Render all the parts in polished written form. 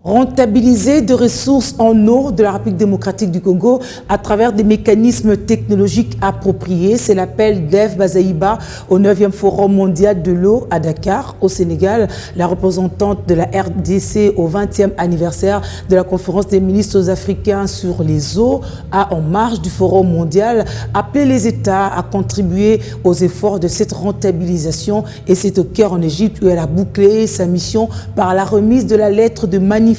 Rentabiliser des ressources en eau de la République démocratique du Congo à travers des mécanismes technologiques appropriés. C'est l'appel d'Eve Bazaïba au 9e Forum mondial de l'eau à Dakar, au Sénégal. La représentante de la RDC au 20e anniversaire de la conférence des ministres africains sur les eaux a, en marge du Forum mondial, appelé les États à contribuer aux efforts de cette rentabilisation. Et c'est au Caire en Égypte où elle a bouclé sa mission par la remise de la lettre de manifestation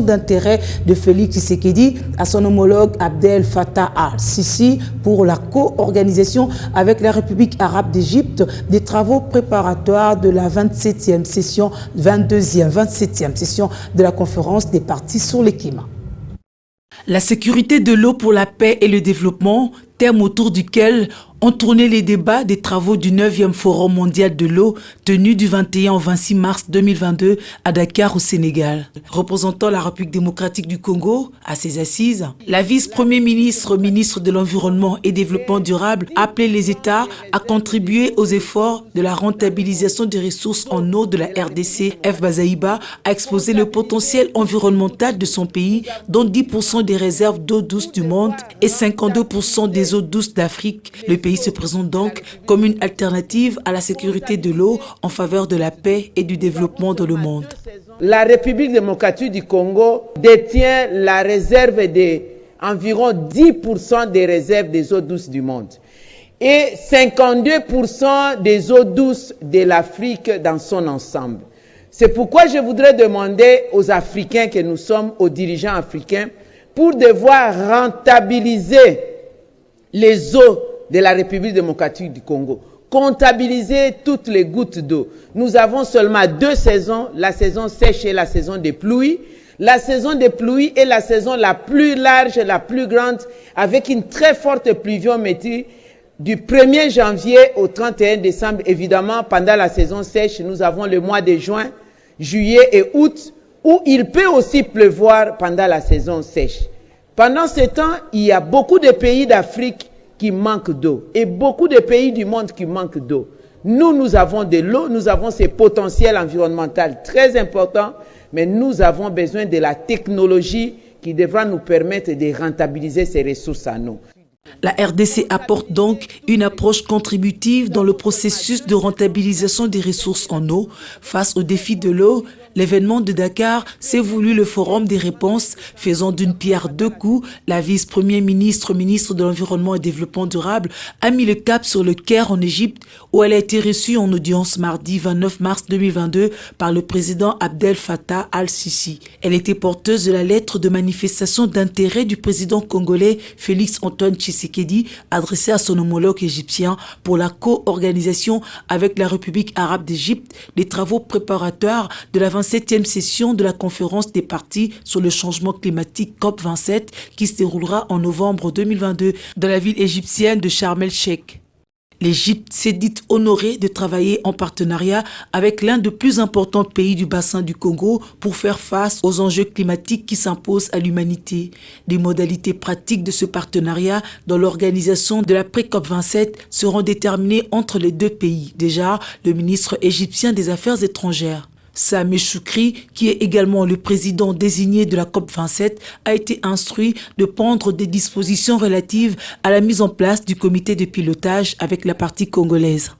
d'intérêt de Félix Tshisekedi à son homologue Abdel Fattah al-Sisi pour la co-organisation avec la République arabe d'Égypte des travaux préparatoires de la 27e session de la conférence des parties sur le climat. La sécurité de l'eau pour la paix et le développement, terme autour duquel ont tourné les débats des travaux du 9e Forum mondial de l'eau tenu du 21 au 26 mars 2022 à Dakar au Sénégal. Représentant la République démocratique du Congo à ses assises, la vice-premier ministre, ministre de l'Environnement et Développement durable a appelé les États à contribuer aux efforts de la rentabilisation des ressources en eau de la RDC. Eve Bazaïba a exposé le potentiel environnemental de son pays, dont 10% des réserves d'eau douce du monde et 52% des eaux douces d'Afrique. Le pays se présente donc comme une alternative à la sécurité de l'eau en faveur de la paix et du développement dans le monde. La République démocratique du Congo détient la réserve d'environ 10% des réserves des eaux douces du monde et 52% des eaux douces de l'Afrique dans son ensemble. C'est pourquoi je voudrais demander aux Africains que nous sommes, aux dirigeants africains, pour devoir rentabiliser les eaux de la République démocratique du Congo, comptabiliser toutes les gouttes d'eau. Nous avons seulement deux saisons, la saison sèche et la saison des pluies. La saison des pluies est la saison la plus large, la plus grande, avec une très forte pluviométrie du 1er janvier au 31 décembre. Évidemment, pendant la saison sèche, nous avons le mois de juin, juillet et août, où il peut aussi pleuvoir pendant la saison sèche. Pendant ce temps, il y a beaucoup de pays d'Afrique qui manquent d'eau et beaucoup de pays du monde qui manquent d'eau. Nous avons de l'eau, nous avons ces potentiels environnementaux très importants, mais nous avons besoin de la technologie qui devra nous permettre de rentabiliser ces ressources en eau. La RDC apporte donc une approche contributive dans le processus de rentabilisation des ressources en eau. Face au défi de l'eau, l'événement de Dakar s'est voulu le forum des réponses, faisant d'une pierre deux coups. La vice-premier ministre, ministre de l'Environnement et Développement durable, a mis le cap sur le Caire en Égypte, où elle a été reçue en audience mardi 29 mars 2022 par le président Abdel Fattah al-Sisi. Elle était porteuse de la lettre de manifestation d'intérêt du président congolais Félix Antoine Tshisekedi, adressée à son homologue égyptien pour la co-organisation avec la République arabe d'Égypte des travaux préparatoires de la 27e session de la conférence des parties sur le changement climatique COP27 qui se déroulera en novembre 2022 dans la ville égyptienne de Sharm el-Sheikh. L'Égypte s'est dite honorée de travailler en partenariat avec l'un des plus importants pays du bassin du Congo pour faire face aux enjeux climatiques qui s'imposent à l'humanité. Les modalités pratiques de ce partenariat dans l'organisation de la pré-COP27 seront déterminées entre les deux pays. Déjà, le ministre égyptien des Affaires étrangères, Sameh Choukri, qui est également le président désigné de la COP27, a été instruit de prendre des dispositions relatives à la mise en place du comité de pilotage avec la partie congolaise.